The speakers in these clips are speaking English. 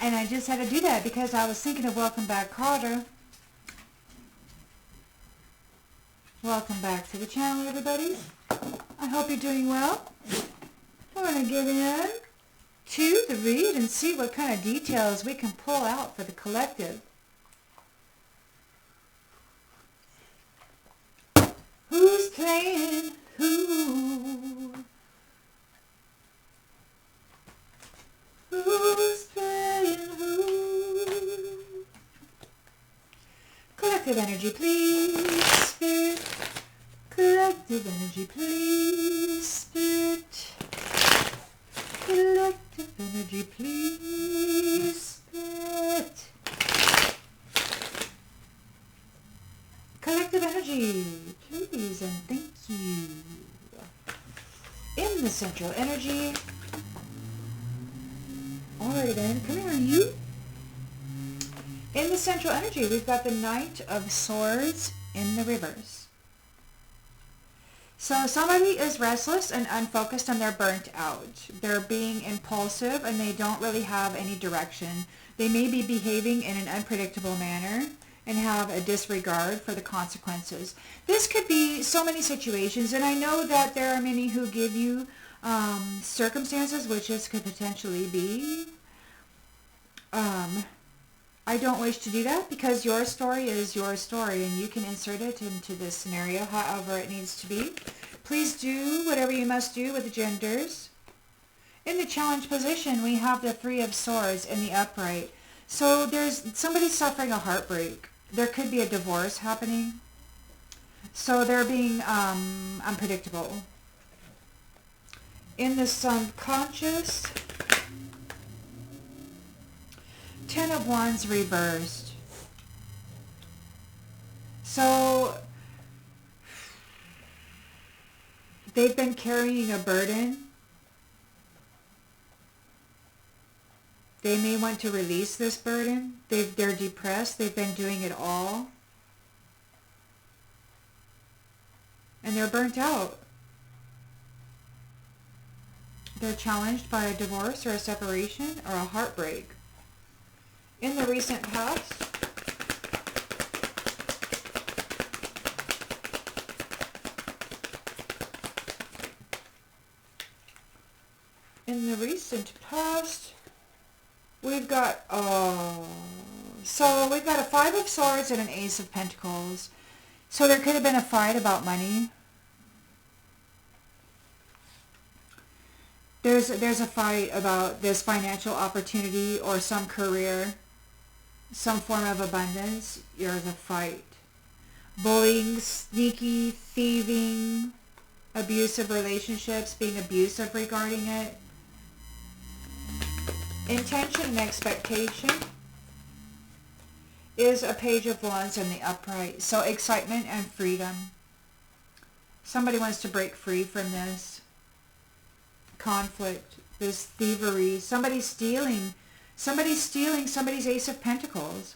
And I just had to do that because I was thinking of Welcome Back, Carter. Welcome back to the channel, everybody. I hope you're doing well. We're going to get in to the read and see what kind of details we can pull out for the collective. Who's playing who? Who's playing who? Collective energy, please, Spirit. Collective energy, please, Spirit. Collective energy, please, Spirit. Collective energy, please, and thank you. In the central energy. Alright then, come here, you. In the central energy, we've got the Knight of Swords in the reverse. So somebody is restless and unfocused and they're burnt out. They're being impulsive and they don't really have any direction. They may be behaving in an unpredictable manner and have a disregard for the consequences. This could be so many situations, and I know that there are many who give you circumstances which this could potentially be. I don't wish to do that because your story is your story and you can insert it into this scenario however it needs to be. Please do whatever you must do with the genders. In the challenge position, we have the Three of Swords in the upright. So there's somebody suffering a heartbreak. There could be a divorce happening. So they're being unpredictable. In the subconscious, Ten of Wands reversed. So they've been carrying a burden. They may want to release this burden. They're depressed. They've been doing it all. And they're burnt out. They're challenged by a divorce or a separation or a heartbreak. In the recent past, we've got, so we've got a Five of Swords and an Ace of Pentacles. So there could have been a fight about money. There's a fight about this financial opportunity or some career, some form of abundance. There's a fight. Bullying, sneaky, thieving, abusive relationships, being abusive regarding it. Intention and expectation is a Page of Wands in the upright. So excitement and freedom. Somebody wants to break free from this conflict, this thievery. Somebody's stealing somebody's Ace of Pentacles.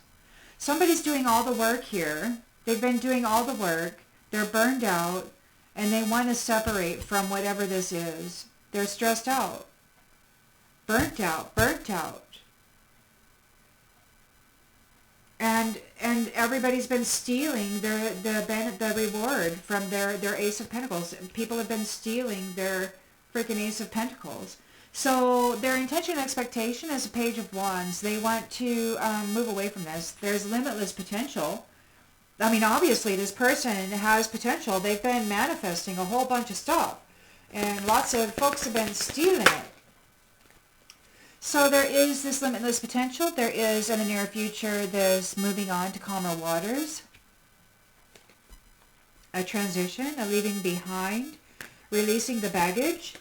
Somebody's doing all the work here. They've been doing all the work. They're burned out and they want to separate from whatever this is. They're stressed out. Burnt out. And everybody's been stealing the reward from their Ace of Pentacles. People have been stealing their freaking Ace of Pentacles. So their intention and expectation is a Page of Wands. They want to move away from this. There's limitless potential. I mean, obviously this person has potential. They've been manifesting a whole bunch of stuff. And lots of folks have been stealing it. So there is this limitless potential. There is, in the near future, this moving on to calmer waters. A transition, a leaving behind, releasing the baggage.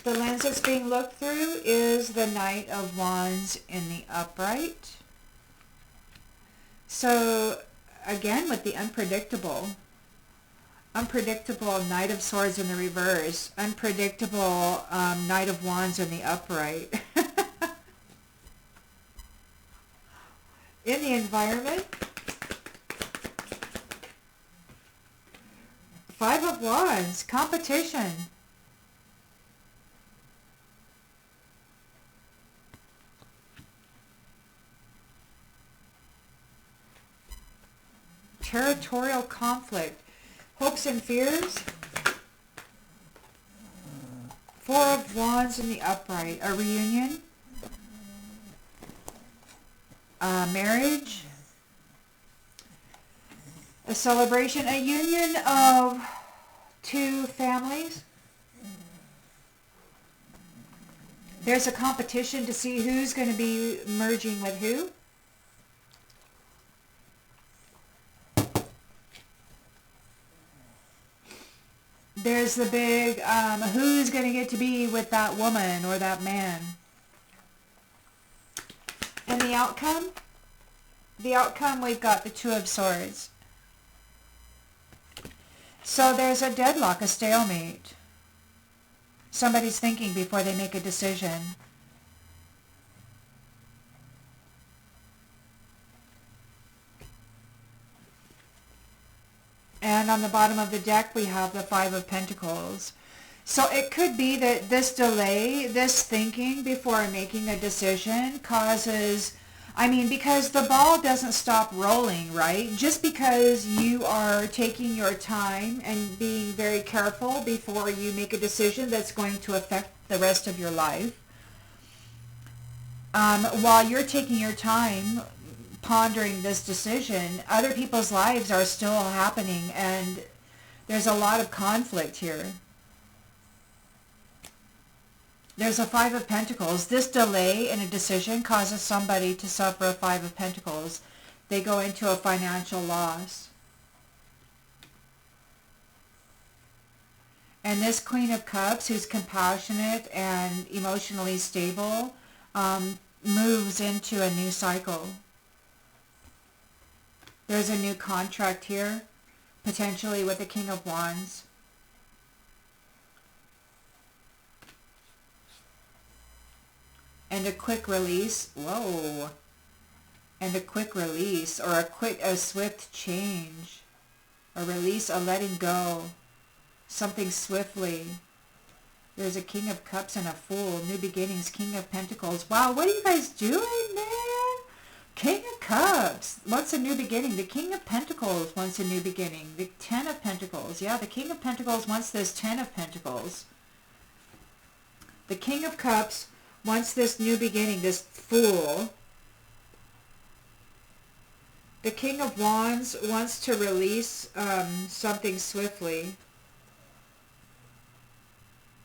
The lens that's being looked through is the Knight of Wands in the upright. So, again, with the unpredictable Knight of Swords in the reverse, unpredictable Knight of Wands in the upright. In the environment, Five of Wands, competition. territorial conflict, hopes and fears. Four of Wands in the upright, a reunion, a marriage, a celebration, a union of two families. There's a competition to see who's going to be merging with who. There's the big who's going to get to be with that woman or that man. And the outcome? The outcome, we've got the Two of Swords. So there's a deadlock, a stalemate. Somebody's thinking before they make a decision. And on the bottom of the deck, we have the Five of Pentacles. So it could be that this delay, this thinking before making a decision causes, because the ball doesn't stop rolling, right? Just because you are taking your time and being very careful before you make a decision that's going to affect the rest of your life. While you're taking your time pondering this decision, other people's lives are still happening, and there's a lot of conflict here. There's a Five of Pentacles. This delay in a decision causes somebody to suffer a Five of Pentacles. They go into a financial loss. And this Queen of Cups, who's compassionate and emotionally stable, moves into a new cycle. There's a new contract here, potentially with the King of Wands. And a quick release. Whoa. And a quick release, or a swift change. A release, a letting go. Something swiftly. There's a King of Cups and a Fool. New beginnings, King of Pentacles. Wow, what are you guys doing, man? King of Cups wants a new beginning. The King of Pentacles wants a new beginning. The Ten of Pentacles. Yeah, the King of Pentacles wants this Ten of Pentacles. The King of Cups wants this new beginning, this Fool. The King of Wands wants to release something swiftly.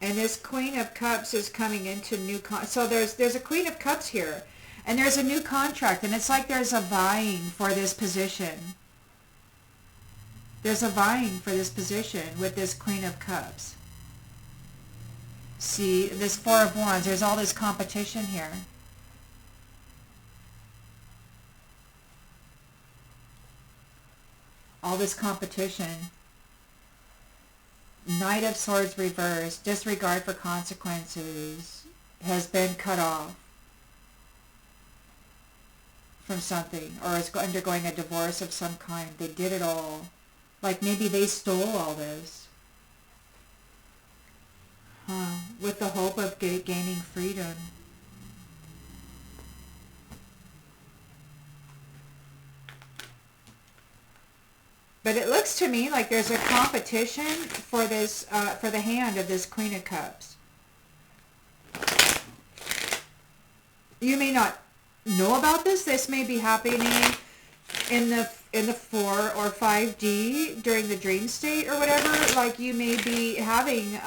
And this Queen of Cups is coming into new... So there's a Queen of Cups here. And there's a new contract. And it's like there's a vying for this position. There's a vying for this position with this Queen of Cups. See, this Four of Wands, there's all this competition here. All this competition. Knight of Swords reversed. Disregard for consequences has been cut off from something, or is undergoing a divorce of some kind. They did it all. Like maybe they stole all this. With the hope of gaining freedom. But it looks to me like there's a competition for this, for the hand of this Queen of Cups. You may not know about this. This may be happening in the 4 or 5D during the dream state or whatever. Like you may be having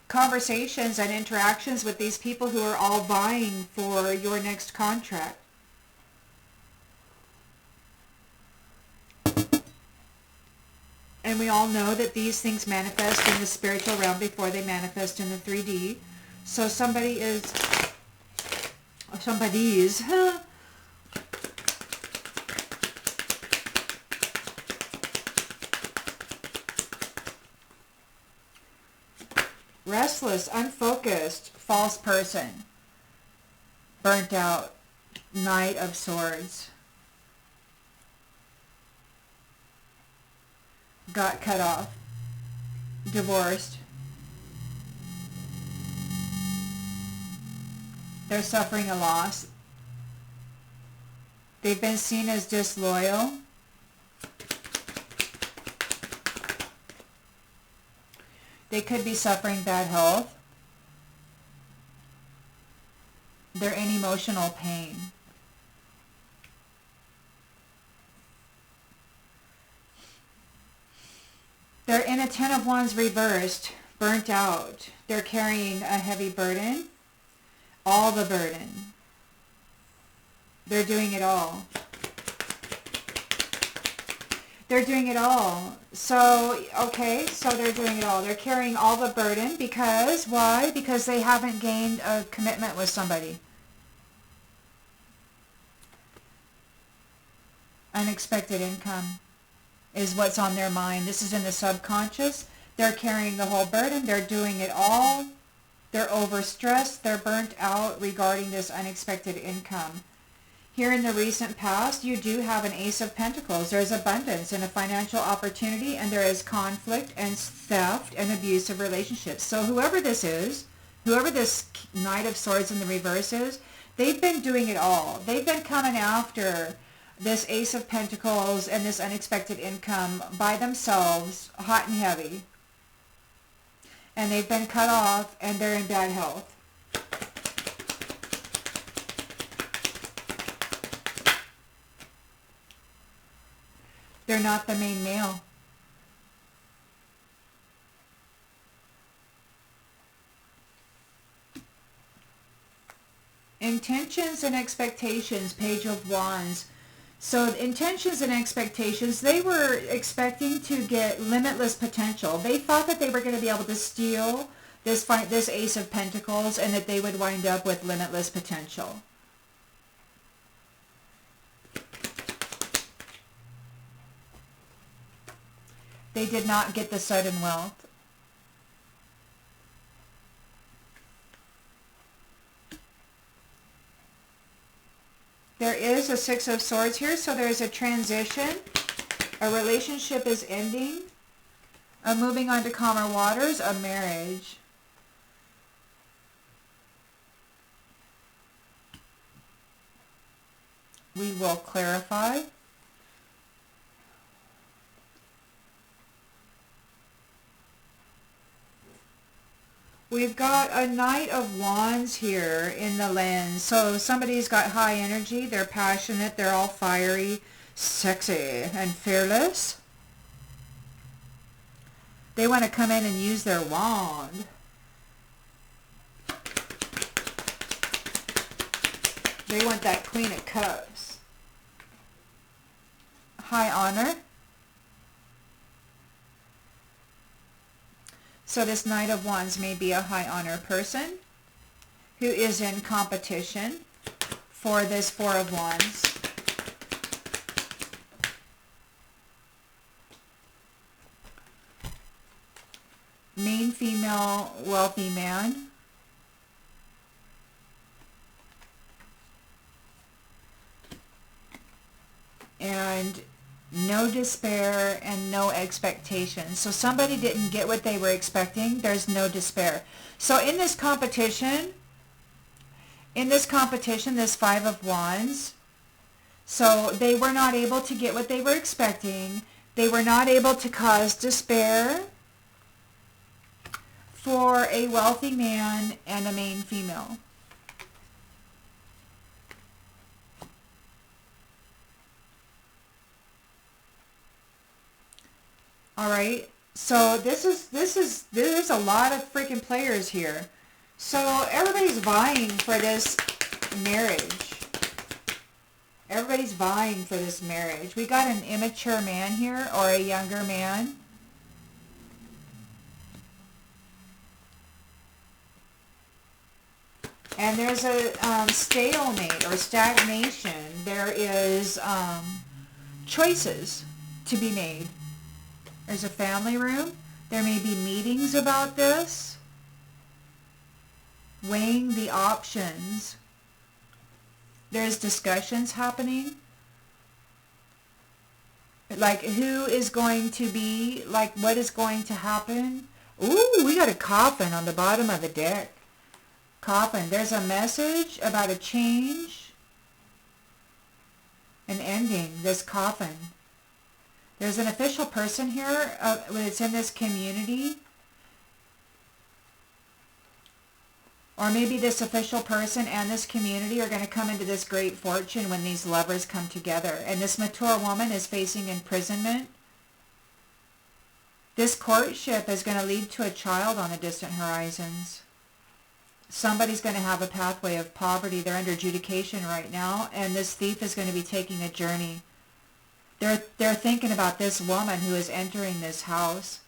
conversations and interactions with these people who are all vying for your next contract. And we all know that these things manifest in the spiritual realm before they manifest in the 3D. So somebody's restless, unfocused, false person, burnt out, Knight of Swords, got cut off, divorced. They're suffering a loss. They've been seen as disloyal. They could be suffering bad health. They're in emotional pain. They're in a Ten of Wands reversed, burnt out. They're carrying a heavy burden. All the burden. They're doing it all. They're doing it all. So, okay, so they're doing it all. They're carrying all the burden because, why? Because they haven't gained a commitment with somebody. Unexpected income is what's on their mind. This is in the subconscious. They're carrying the whole burden. They're doing it all. They're overstressed. They're burnt out regarding this unexpected income. Here in the recent past, you do have an Ace of Pentacles. There's abundance and a financial opportunity, and there is conflict and theft and abusive relationships. So whoever this is, whoever this Knight of Swords in the reverse is, they've been doing it all. They've been coming after this Ace of Pentacles and this unexpected income by themselves, hot and heavy. And they've been cut off, and they're in bad health. They're not the main male. Intentions and expectations, Page of Wands. So intentions and expectations, they were expecting to get limitless potential. They thought that they were going to be able to steal this Ace of Pentacles and that they would wind up with limitless potential. They did not get the sudden wealth. There is a Six of Swords here, so there's a transition. A relationship is ending. Moving on to calmer waters, a marriage. We will clarify. We've got a Knight of Wands here in the lens. So somebody's got high energy. They're passionate. They're all fiery, sexy, and fearless. They want to come in and use their wand. They want that Queen of Cups. High honor. So this Knight of Wands may be a high honor person who is in competition for this Four of Wands. Main female, wealthy man. And no despair and no expectation. So somebody didn't get what they were expecting. There's no despair. So in this competition, this Five of Wands, so they were not able to get what they were expecting. They were not able to cause despair for a wealthy man and a main female. All right, so there's a lot of freaking players here. So everybody's vying for this marriage. Everybody's vying for this marriage. We got an immature man here, or a younger man. And there's a stalemate or stagnation. There is choices to be made. There's a family room. There may be meetings about this. Weighing the options. There's discussions happening. Like who is going to be, like what is going to happen. Ooh, we got a coffin on the bottom of the deck. Coffin. There's a message about a change. An ending. This coffin. There's an official person here. It's in this community. Or maybe this official person and this community are going to come into this great fortune when these lovers come together. And this mature woman is facing imprisonment. This courtship is going to lead to a child on the distant horizons. Somebody's going to have a pathway of poverty. They're under adjudication right now, and this thief is going to be taking a journey. They're thinking about this woman who is entering this house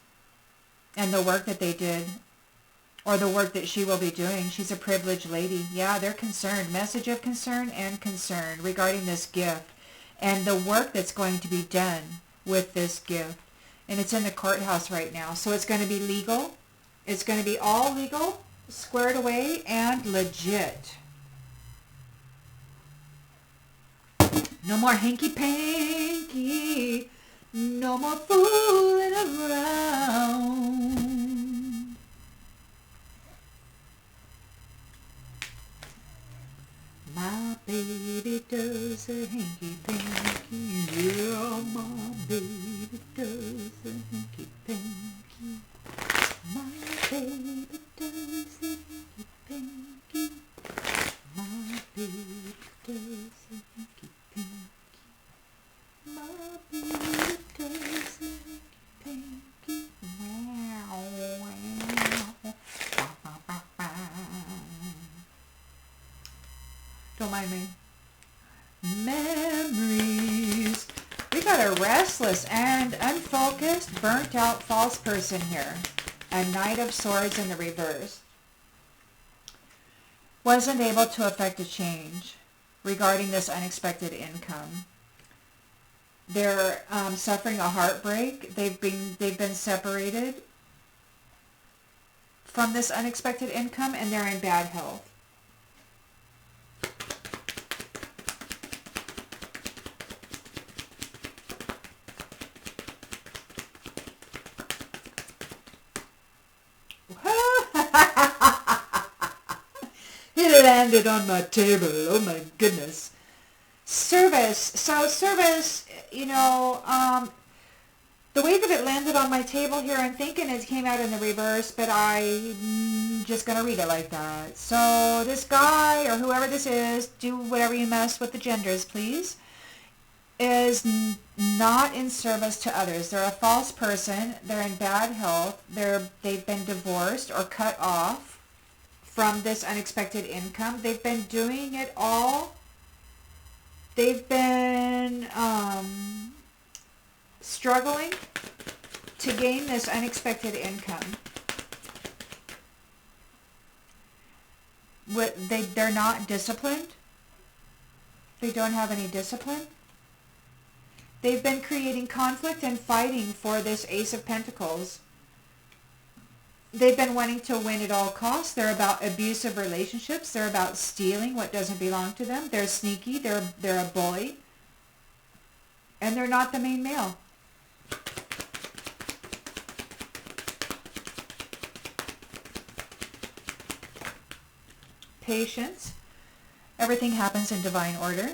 and the work that they did, or the work that she will be doing. She's a privileged lady. Yeah, they're concerned. Message of concern and concern regarding this gift and the work that's going to be done with this gift. And it's in the courthouse right now. So it's going to be legal. It's going to be all legal, squared away, and legit. No more hanky-panky. No more fooling around. My baby does a hanky-panky. Yeah, my baby does a hanky-panky. My baby does a hanky-panky. My baby does a hanky-panky. My baby does a hanky-panky. Wow, wow. Don't mind me. Memories. We got a restless and unfocused, burnt out false person here. A Knight of Swords in the reverse. Wasn't able to effect a change regarding this unexpected income. They're suffering a heartbreak. They've been separated from this unexpected income, and they're in bad health. It landed on my table. Oh my goodness. Service. So service, you know, the way that it landed on my table here, I'm thinking it came out in the reverse, but I'm just going to read it like that. So this guy, or whoever this is, do whatever you must with the genders, please, is not in service to others. They're a false person. They're in bad health. They've been divorced or cut off from this unexpected income. They've been doing it all. They've been struggling to gain this unexpected income. They're not disciplined. They don't have any discipline. They've been creating conflict and fighting for this Ace of Pentacles. They've been wanting to win at all costs. They're about abusive relationships. They're about stealing what doesn't belong to them. They're sneaky. They're a bully. And they're not the main male. Patience. Everything happens in divine order.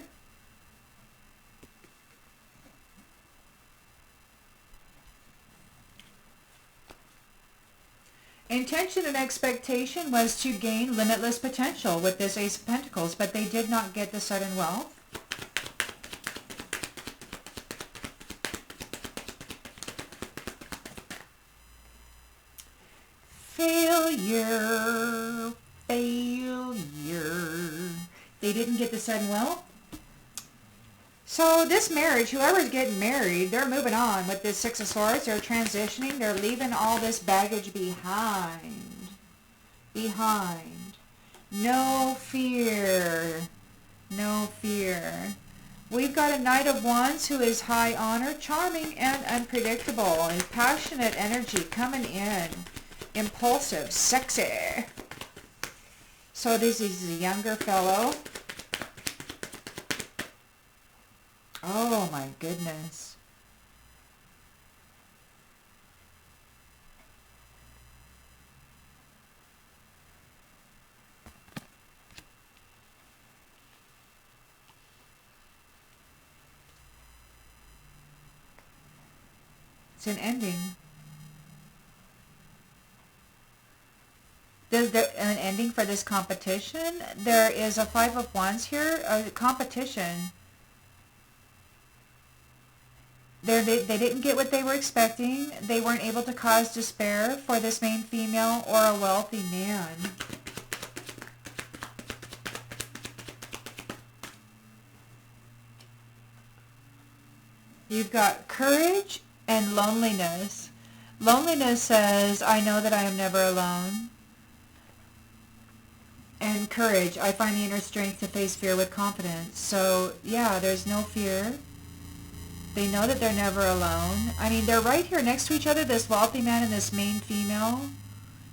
Intention and expectation was to gain limitless potential with this Ace of Pentacles, but they did not get the sudden wealth. Failure. Failure. They didn't get the sudden wealth. So this marriage, whoever's getting married, they're moving on with this Six of Swords. They're transitioning. They're leaving all this baggage behind. No fear. No fear. We've got a Knight of Wands who is high honor, charming and unpredictable. A passionate energy coming in. Impulsive, sexy. So this is a younger fellow. Oh my goodness. It's an ending. An ending for this competition. There is a Five of Wands here, a competition. They didn't get what they were expecting. They weren't able to cause despair for this main female or a wealthy man. You've got courage and loneliness. Loneliness says, I know that I am never alone. And courage, I find the inner strength to face fear with confidence. So, yeah, there's no fear. They know that they're never alone. I mean, they're right here next to each other, this wealthy man and this main female.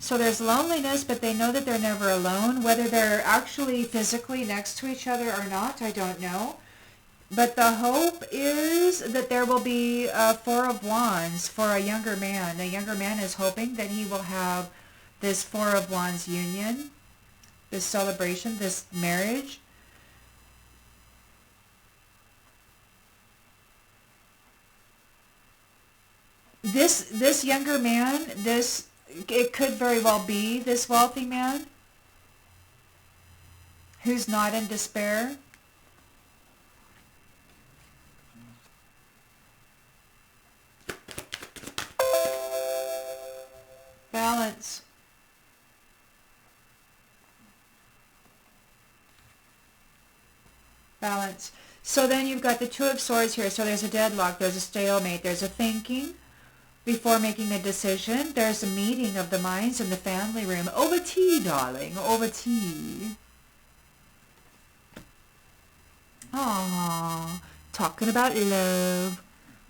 So there's loneliness, but they know that they're never alone. Whether they're actually physically next to each other or not, I don't know. But the hope is that there will be a Four of Wands for a younger man. The younger man is hoping that he will have this Four of Wands union, this celebration, this marriage. This younger man, it could very well be this wealthy man who's not in despair. Balance. Balance. So then you've got the Two of Swords here. So there's a deadlock, there's a stalemate, there's a thinking before making a decision. There's a meeting of the minds in the family room. Over tea, darling, over tea. Aww, talking about love.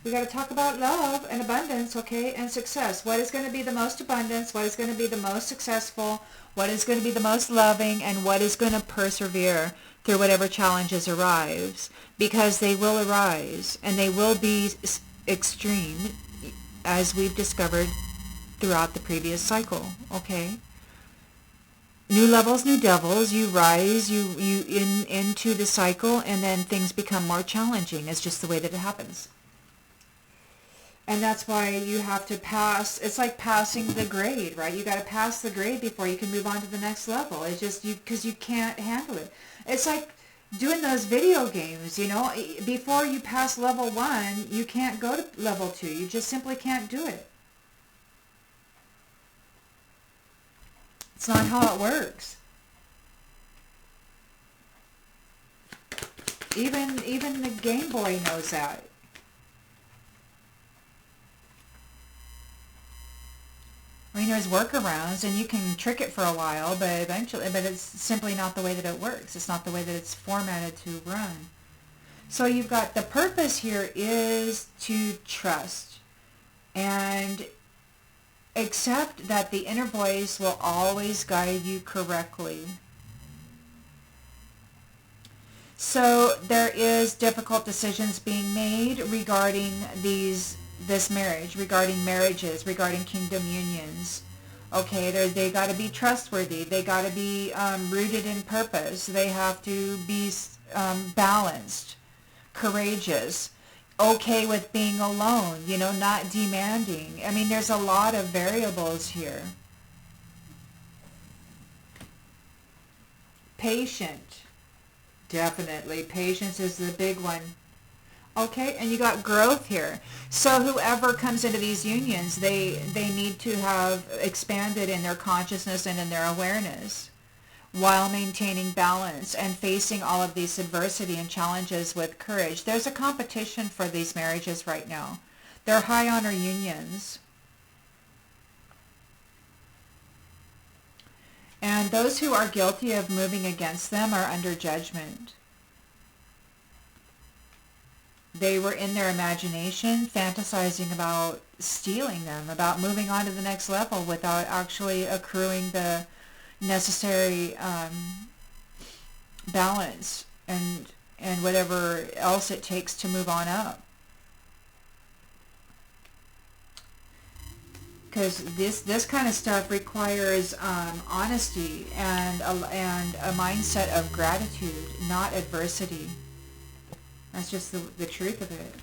We got to talk about love and abundance, okay, and success. What is going to be the most abundance? What is going to be the most successful? What is going to be the most loving? And what is going to persevere through whatever challenges arise? Because they will arise, and they will be extreme, as we've discovered throughout the previous cycle, okay? New levels, new devils. You rise, into the cycle, and then things become more challenging. It's just the way that it happens. And that's why you have to pass. It's like passing the grade, right? You got to pass the grade before you can move on to the next level. It's just because you can't handle it. It's like doing those video games, you know. Before you pass level 1, you can't go to level 2. You just simply can't do it. It's not how it works. Even the Game Boy knows that. I mean, there's workarounds, and you can trick it for a while, but it's simply not the way that it works. It's not the way that it's formatted to run. So you've got the purpose here is to trust and accept that the inner voice will always guide you correctly. So there is difficult decisions being made regarding this marriage, regarding marriages, regarding kingdom unions. Okay, they got to be trustworthy. They got to be rooted in purpose. They have to be balanced, courageous, okay with being alone, you know, not demanding. I mean, there's a lot of variables here. Patient. Definitely. Patience is the big one. Okay, and you got growth here. So whoever comes into these unions, they need to have expanded in their consciousness and in their awareness while maintaining balance and facing all of these adversity and challenges with courage. There's a competition for these marriages right now. They're high honor unions. And those who are guilty of moving against them are under judgment. They were in their imagination fantasizing about stealing them, about moving on to the next level without actually accruing the necessary balance and whatever else it takes to move on up. Because this kind of stuff requires honesty and a mindset of gratitude, not adversity. That's just the truth of it.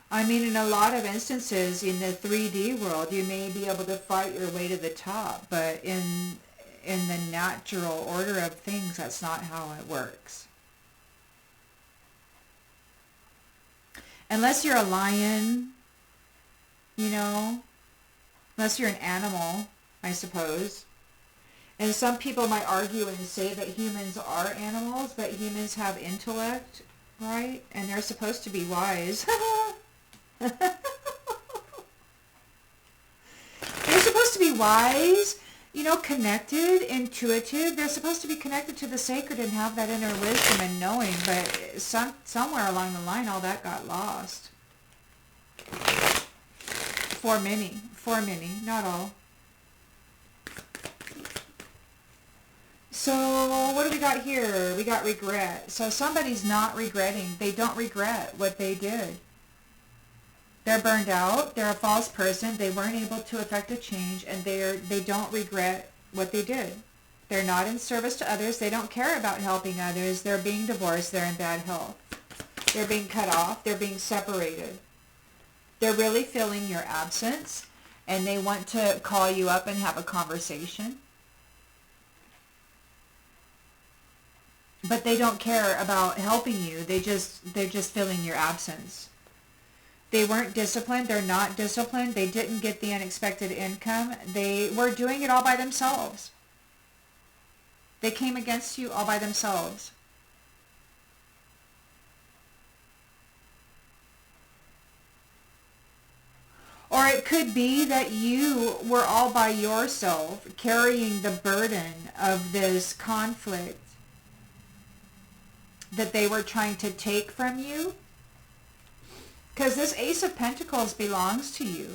I mean, in a lot of instances in the 3D world, you may be able to fight your way to the top, but in the natural order of things, that's not how it works. Unless you're a lion, you know, unless you're an animal, I suppose. And some people might argue and say that humans are animals, but humans have intellect, right? And they're supposed to be wise. They're supposed to be wise, you know, connected, intuitive. They're supposed to be connected to the sacred and have that inner wisdom and knowing, but somewhere along the line, all that got lost. For many, not all. So what do we got here? We got regret. So somebody's not regretting. They don't regret what they did. They're burned out. They're a false person. They weren't able to effect a change, and they don't regret what they did. They're not in service to others. They don't care about helping others. They're being divorced. They're in bad health. They're being cut off. They're being separated. They're really feeling your absence, and they want to call you up and have a conversation. But they don't care about helping you. They're just feeling your absence. They weren't disciplined. They're not disciplined. They didn't get the unexpected income. They were doing it all by themselves. They came against you all by themselves. Or it could be that you were all by yourself carrying the burden of this conflict that they were trying to take from you. Because this Ace of Pentacles belongs to you.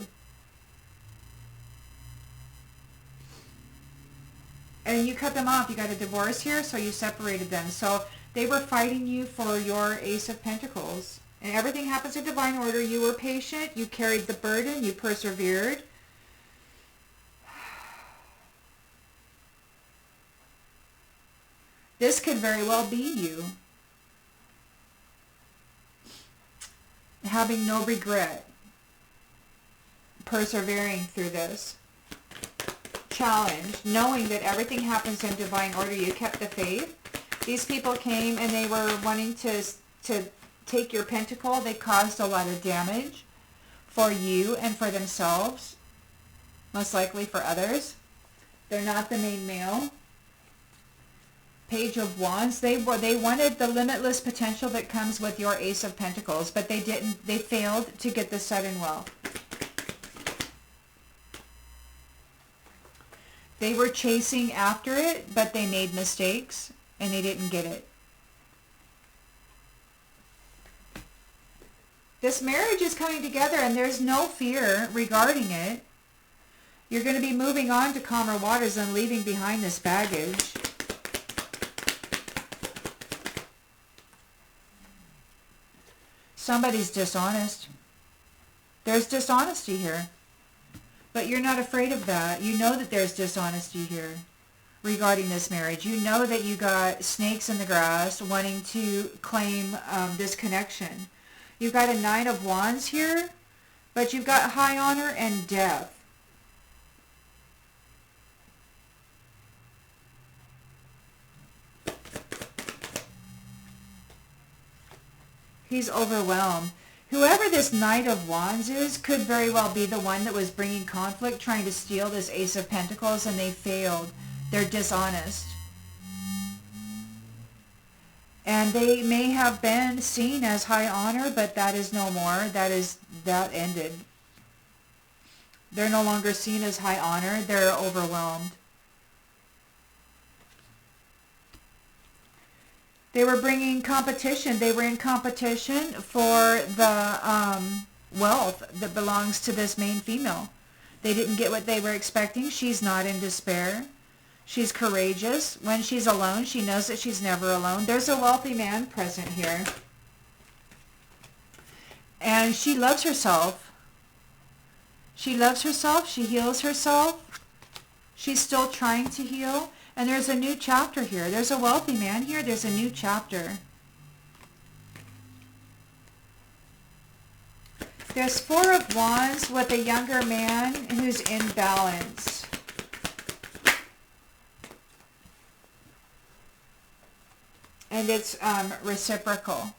And you cut them off. You got a divorce here, so you separated them. So they were fighting you for your Ace of Pentacles. And everything happens in divine order. You were patient. You carried the burden. You persevered. This could very well be you. Having no regret, persevering through this challenge, knowing that everything happens in divine order. You kept the faith. These people came and they were wanting to take your pentacle. They caused a lot of damage for you and for themselves, most likely for others. They're not the main male. Page of Wands. They wanted the limitless potential that comes with your Ace of Pentacles, but they didn't. They failed to get the sudden wealth. They were chasing after it, but they made mistakes and they didn't get it. This marriage is coming together and there's no fear regarding it. You're going to be moving on to calmer waters and leaving behind this baggage. Somebody's dishonest. There's dishonesty here. But you're not afraid of that. You know that there's dishonesty here regarding this marriage. You know that you got snakes in the grass wanting to claim this connection. You've got a Nine of Wands here, but you've got high honor and death. He's overwhelmed. Whoever this Knight of Wands is could very well be the one that was bringing conflict, trying to steal this Ace of Pentacles, and they failed. They're dishonest. And they may have been seen as high honor, but that is no more. That ended. They're no longer seen as high honor. They're overwhelmed. They were bringing competition. They were in competition for the wealth that belongs to this main female. They didn't get what they were expecting. She's not in despair. She's courageous. When she's alone, she knows that she's never alone. There's a wealthy man present here. And she loves herself. She loves herself. She heals herself. She's still trying to heal. And there's a new chapter here. There's a wealthy man here. There's a new chapter. There's Four of Wands with a younger man who's in balance. And it's reciprocal.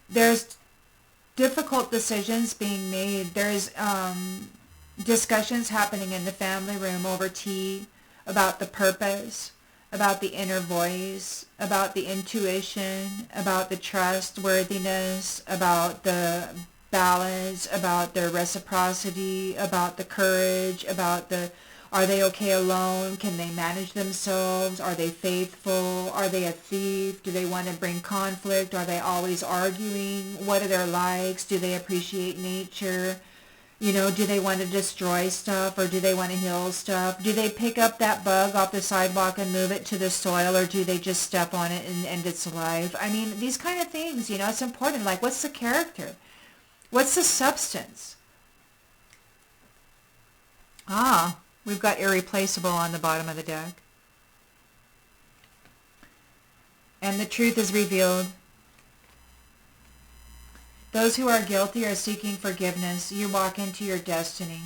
There's difficult decisions being made. There's discussions happening in the family room over tea about the purpose, about the inner voice, about the intuition, about the trustworthiness, about the balance, about the reciprocity, about the courage, about the, are they okay alone? Can they manage themselves? Are they faithful? Are they a thief? Do they want to bring conflict? Are they always arguing? What are their likes? Do they appreciate nature? You know, do they want to destroy stuff, or do they want to heal stuff? Do they pick up that bug off the sidewalk and move it to the soil, or do they just step on it and end its life? I mean, these kind of things, you know, it's important. Like, what's the character? What's the substance? Ah, we've got irreplaceable on the bottom of the deck. And the truth is revealed. Those who are guilty are seeking forgiveness. You walk into your destiny.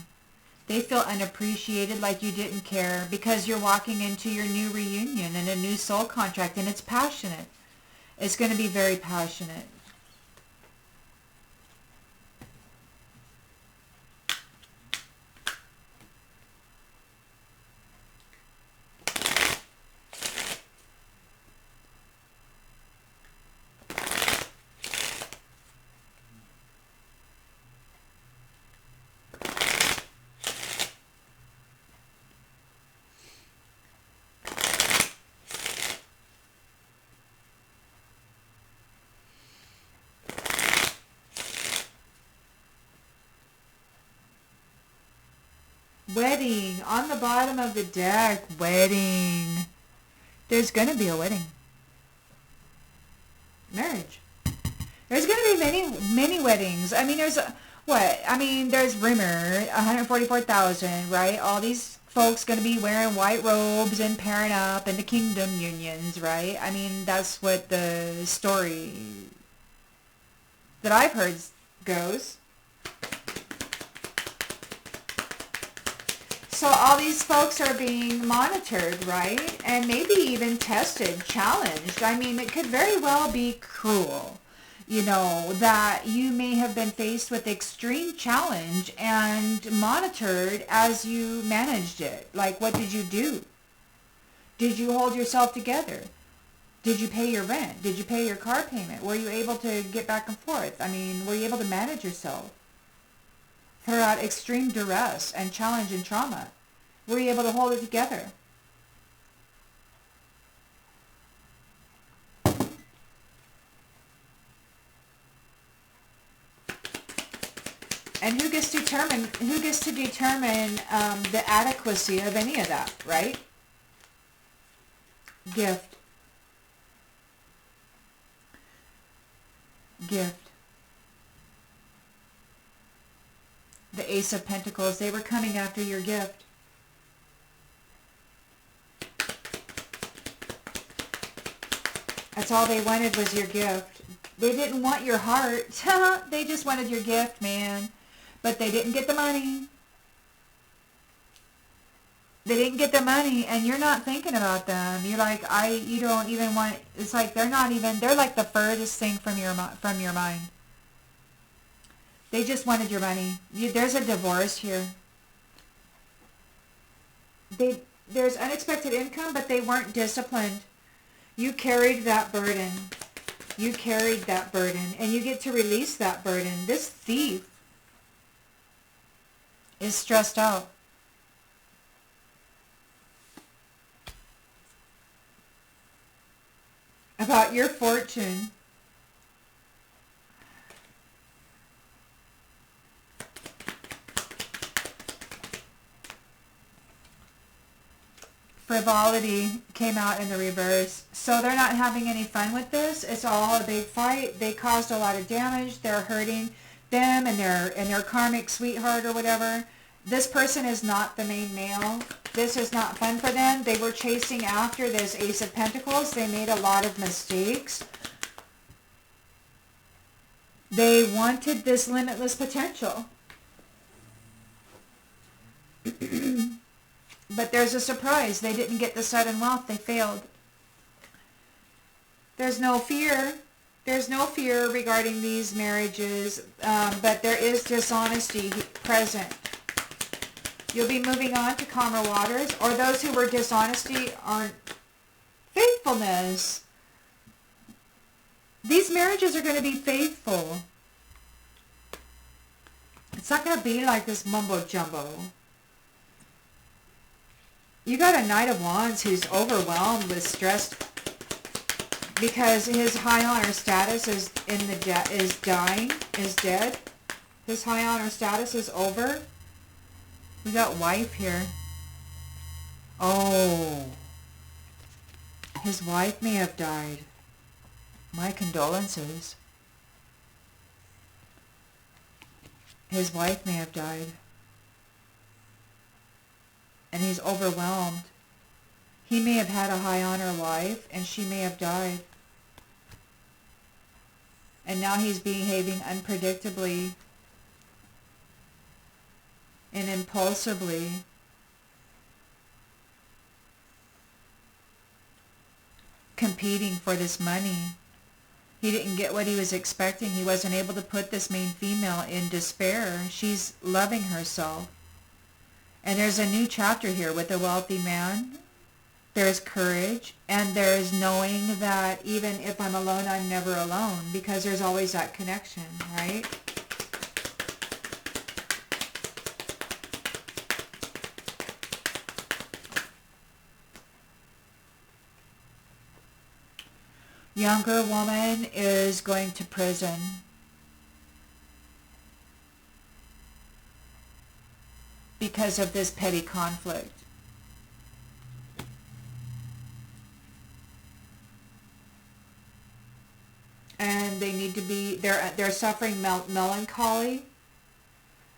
They feel unappreciated, like you didn't care, because you're walking into your new reunion and a new soul contract, and it's passionate. It's going to be very passionate. Wedding. On the bottom of the deck. Wedding. There's going to be a wedding. Marriage. There's going to be many weddings. I mean, there's, what? I mean, there's rumor, 144,000, right? All these folks going to be wearing white robes and pairing up in the kingdom unions, right? I mean, that's what the story that I've heard goes. So all these folks are being monitored, right? And maybe even tested, challenged. I mean, it could very well be cruel, you know, that you may have been faced with extreme challenge and monitored as you managed it. Like, what did you do? Did you hold yourself together? Did you pay your rent? Did you pay your car payment? Were you able to get back and forth? I mean, were you able to manage yourself throughout extreme duress and challenge and trauma? Were you able to hold it together? And who gets to determine the adequacy of any of that, right? Gift. The Ace of Pentacles. They were coming after your gift. That's all they wanted, was your gift. They didn't want your heart. They just wanted your gift, man. But they didn't get the money. They didn't get the money, and you're not thinking about them. You're like, you don't even want, it's like they're like the furthest thing from your mind. They just wanted your money. There's a divorce here. There's unexpected income, but they weren't disciplined. You carried that burden. You carried that burden, and you get to release that burden. This thief is stressed out. About your fortune. Frivolity came out in the reverse. So they're not having any fun with this. It's all a big fight. They caused a lot of damage. They're hurting them and their karmic sweetheart or whatever. This person is not the main male. This is not fun for them. They were chasing after this Ace of Pentacles. They made a lot of mistakes. They wanted this limitless potential. But there's a surprise. They didn't get the sudden wealth. They failed. There's no fear. There's no fear regarding these marriages, but there is dishonesty present. You'll be moving on to calmer waters, or those who were dishonesty on faithfulness. These marriages are going to be faithful. It's not going to be like this mumbo jumbo. You got a Knight of Wands who's overwhelmed with stress because his high honor status is dead. His high honor status is over. We got wife here. Oh. His wife may have died. My condolences. His wife may have died. And he's overwhelmed. He may have had a high honor wife and she may have died. And now he's behaving unpredictably and impulsively. Competing for this money. He didn't get what he was expecting. He wasn't able to put this main female in despair. She's loving herself. And there's a new chapter here with a wealthy man. There's courage, and there's knowing that even if I'm alone, I'm never alone, because there's always that connection, right? Younger woman is going to prison. Because of this petty conflict. And they need to be, they're suffering melancholy.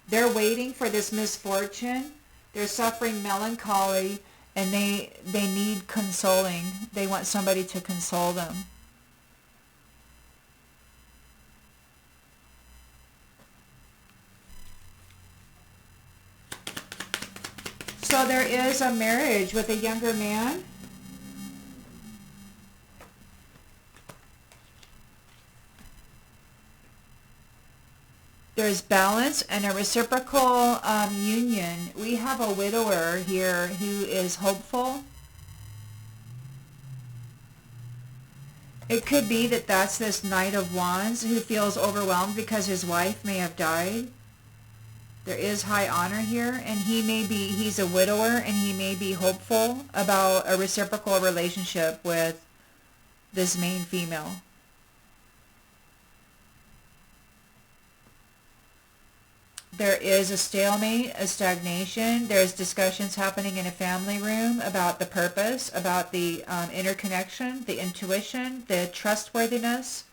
They're waiting for this misfortune. They're suffering melancholy, and they need consoling. They want somebody to console them. So there is a marriage with a younger man. There's balance and a reciprocal union. We have a widower here who is hopeful. It could be that that's this Knight of Wands who feels overwhelmed because his wife may have died. There is high honor here, and he's a widower, and he may be hopeful about a reciprocal relationship with this main female. There is a stalemate, a stagnation. There's discussions happening in a family room about the purpose, about the interconnection, the intuition, the trustworthiness.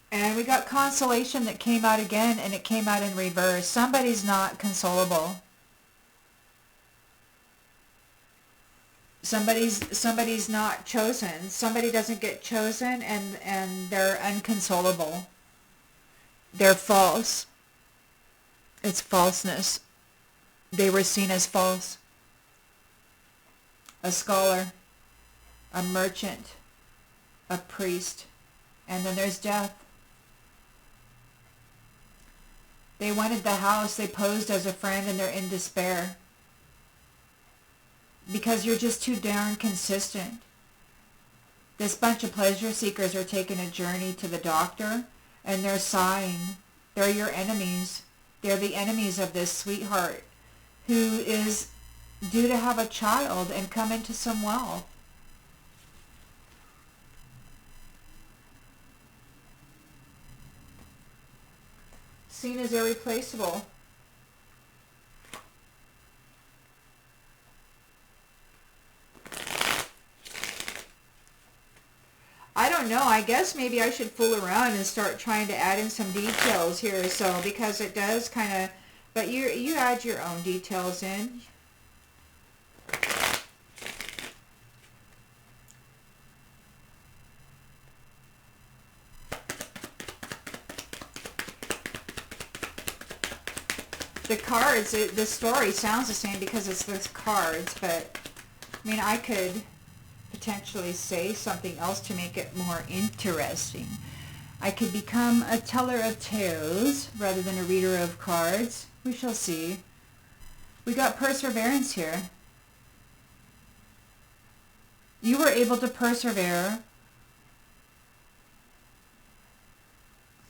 And we got consolation that came out again, and it came out in reverse. Somebody's not consolable. Somebody's not chosen. Somebody doesn't get chosen, and they're unconsolable. They're false. It's falseness. They were seen as false. A scholar, a merchant, a priest, and then there's death. They wanted the house. They posed as a friend, and they're in despair. Because you're just too darn consistent. This bunch of pleasure seekers are taking a journey to the doctor, and they're sighing. They're your enemies. They're the enemies of this sweetheart who is due to have a child and come into some wealth. Seen as irreplaceable. I don't don't know. I guess maybe I should fool around and start trying to add in some details here. So, because it does kind of, but you add your own details in. The cards, the story sounds the same because it's the cards, but I mean, I could potentially say something else to make it more interesting. I could become a teller of tales rather than a reader of cards. We shall see. We got perseverance here. You were able to persevere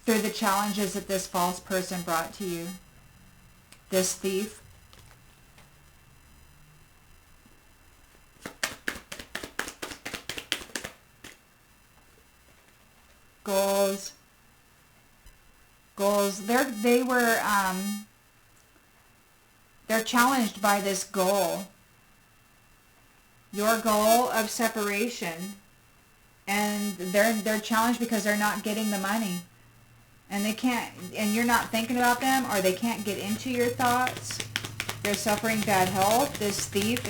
through the challenges that this false person brought to you. This thief. Goals. They're challenged by this goal. Your goal of separation. And they're challenged because they're not getting the money. And they can't, and you're not thinking about them, or they can't get into your thoughts. They're suffering bad health. This thief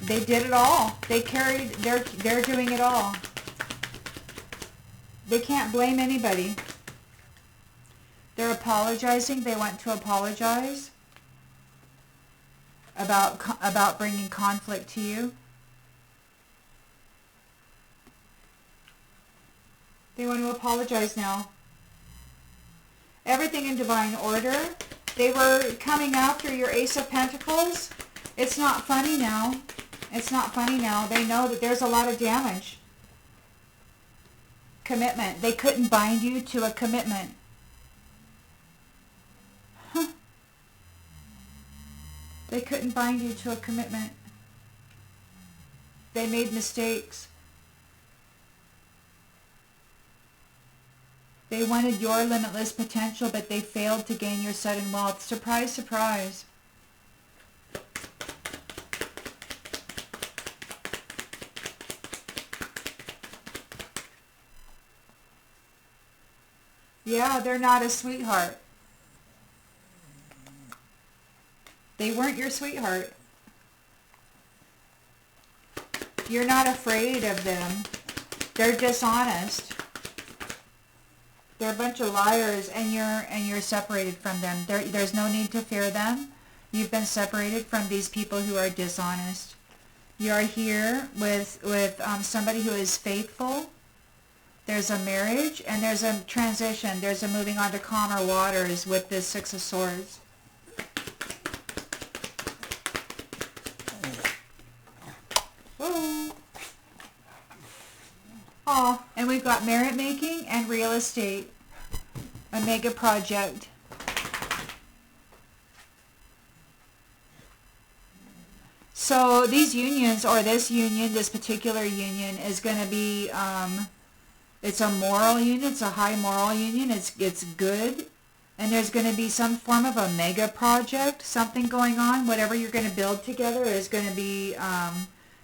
they did it all. They're doing it all. They can't blame anybody. They're apologizing. They want to apologize about bringing conflict to you. They want to apologize now. Everything in divine order. They were coming after your Ace of Pentacles. It's not funny now. It's not funny now. They know that there's a lot of damage. Commitment. They couldn't bind you to a commitment. Huh. They couldn't bind you to a commitment. They made mistakes. They wanted your limitless potential, but they failed to gain your sudden wealth. Surprise, surprise. Yeah, they're not a sweetheart. They weren't your sweetheart. You're not afraid of them. They're dishonest. They're a bunch of liars, and you're separated from them. There's no need to fear them. You've been separated from these people who are dishonest. You are here with somebody who is faithful. There's a marriage, and there's a transition. There's a moving on to calmer waters with this Six of Swords. Whoa. Oh, and we've got merit making and real estate. A mega project. So these unions, or this union, this particular union, is going to be, it's a moral union. It's a high moral union. It's good. And there's going to be some form of a mega project, something going on. Whatever you're going to build together is going to be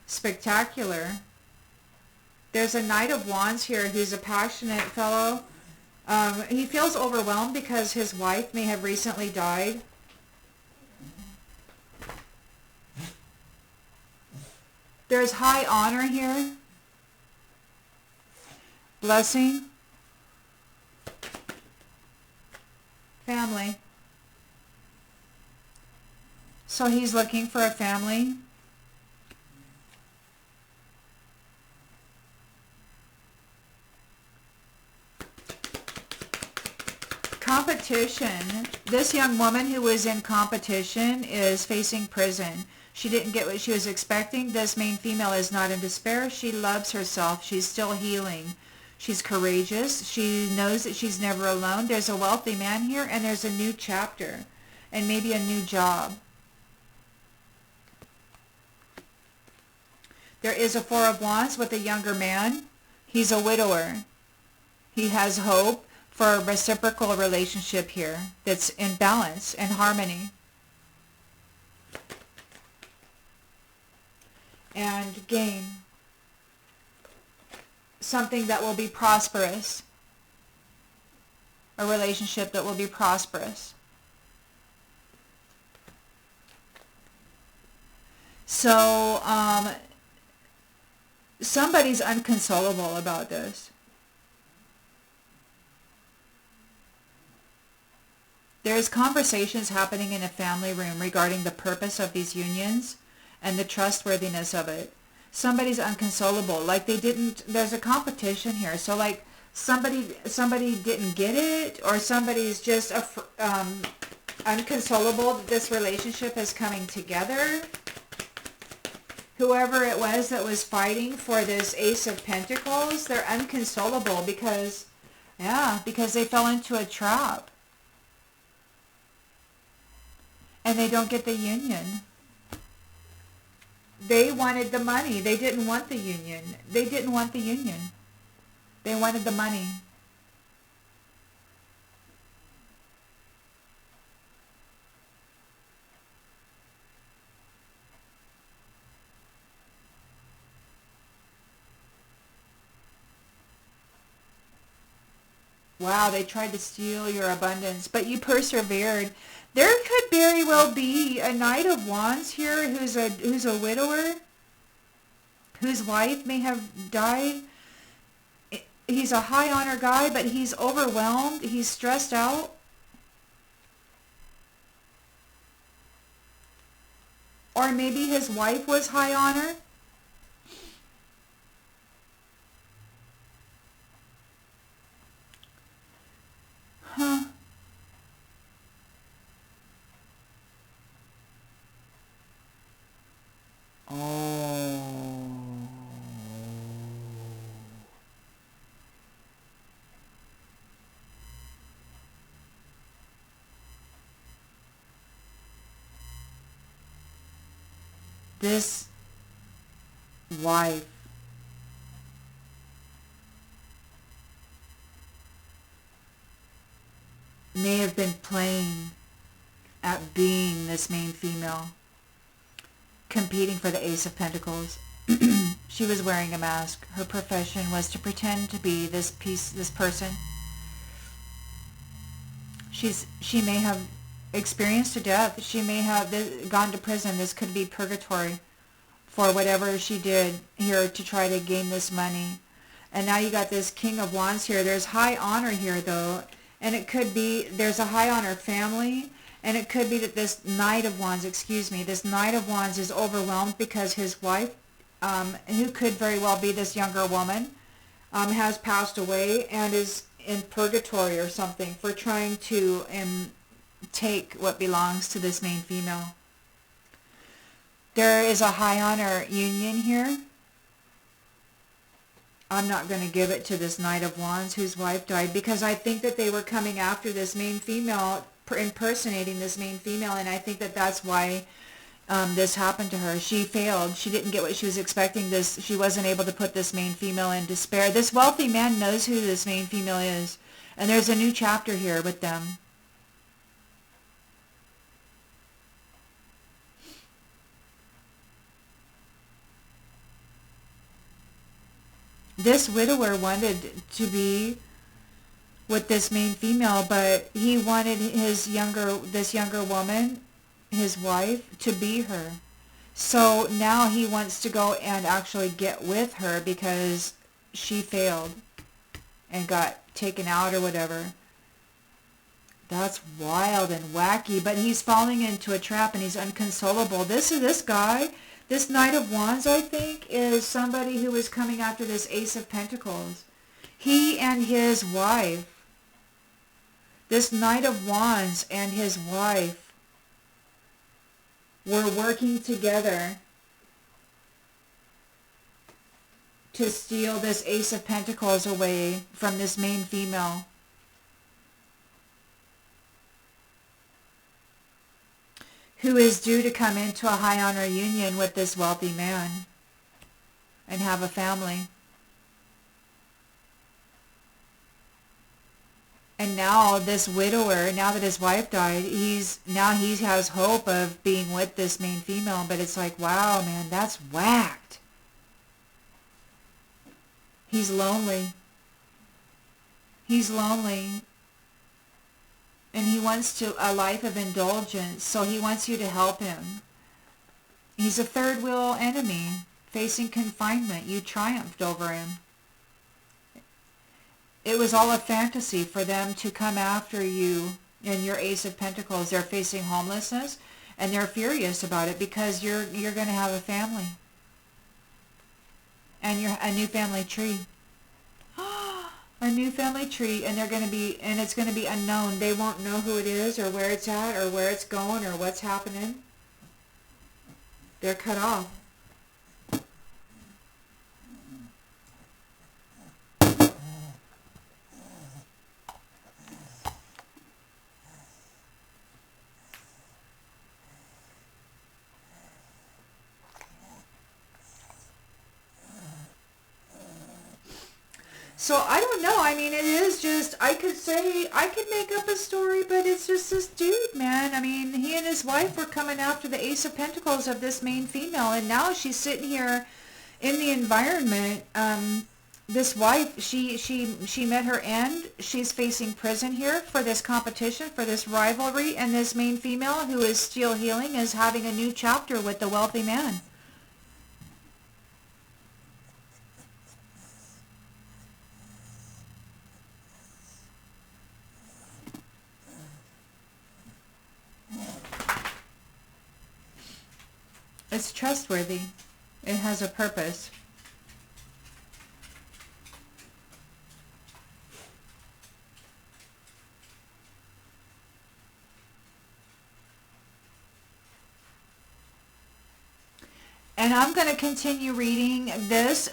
spectacular. There's a Knight of Wands here who's a passionate fellow. He feels overwhelmed because his wife may have recently died. There's high honor here. Blessing. Family. So he's looking for a family. Competition. This young woman who was in competition is facing prison. She didn't get what she was expecting. This main female is not in despair. She loves herself. She's still healing. She's courageous. She knows that she's never alone. There's a wealthy man here, and there's a new chapter, and maybe a new job. There is a Four of Wands with a younger man. He's a widower. He has hope for a reciprocal relationship here that's in balance and harmony. And gain. something that will be prosperous, a relationship that will be prosperous. So somebody's unconsolable about this. There's conversations happening in a family room regarding the purpose of these unions and the trustworthiness of it. Somebody's unconsolable, like they didn't, there's a competition here. So like somebody didn't get it, or somebody's just unconsolable that this relationship is coming together. Whoever it was that was fighting for this Ace of Pentacles, they're unconsolable because they fell into a trap. And they don't get the union. They wanted the money. They didn't want the union. They didn't want the union. They wanted the money. Wow, they tried to steal your abundance, but you persevered. There could very well be a Knight of Wands here who's a widower, whose wife may have died. He's a high honor guy, but he's overwhelmed. He's stressed out. Or maybe his wife was high honor. Huh. Oh. This wife may have been playing at being this main female, competing for the Ace of Pentacles. She was wearing a mask. Her profession was to pretend to be this person. She may have experienced a death. She may have gone to prison. This could be purgatory for whatever she did here to try to gain this money. And now you got this King of Wands here. There's high honor here, though. And it could be there's a high honor family. And it could be that this Knight of Wands, this Knight of Wands is overwhelmed because his wife, who could very well be this younger woman, has passed away and is in purgatory or something for trying to take what belongs to this main female. There is a high honor union here. I'm not going to give it to this Knight of Wands whose wife died, because I think that they were coming after this main female, impersonating this main female, and I think that that's why this happened to her. She failed. She didn't get what she was expecting. She wasn't able to put this main female in despair. This wealthy man knows who this main female is, and there's a new chapter here with them. This widower wanted to be with this main female, but he wanted this younger woman, his wife, to be her. So now he wants to go and actually get with her because she failed and got taken out or whatever. That's wild and wacky, but he's falling into a trap and he's unconsolable. This guy, this Knight of Wands, I think, is somebody who is coming after this Ace of Pentacles. He and his wife, this Knight of Wands and his wife, were working together to steal this Ace of Pentacles away from this main female. Who is due to come into a high honor union with this wealthy man and have a family. And now this widower, now that his wife died, he has hope of being with this main female, but it's like, wow, man, that's whacked. He's lonely. He's lonely. And he wants a life of indulgence, so he wants you to help him. He's a third wheel enemy, facing confinement. You triumphed over him. It was all a fantasy for them to come after you and your Ace of Pentacles. They're facing homelessness, and they're furious about it because you're going to have a family. And you're a new family tree. A new family tree, and it's going to be unknown. They won't know who it is or where it's at or where it's going or what's happening. They're cut off. So I don't know. I mean, it is just, I could make up a story, but it's just this dude, man. I mean, he and his wife were coming after the Ace of Pentacles of this main female, and now she's sitting here in the environment. This wife, she met her end. She's facing prison here for this competition, for this rivalry, and this main female who is still healing is having a new chapter with the wealthy man. It's trustworthy. It has a purpose. And I'm going to continue reading this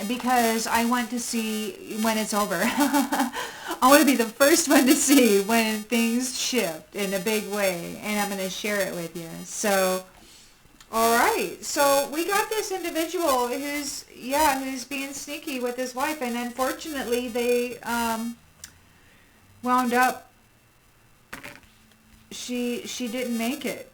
because I want to see when it's over. I want to be the first one to see when things shift in a big way, and I'm going to share it with you. So, all right. So we got this individual who's being sneaky with his wife, and unfortunately they wound up. She didn't make it.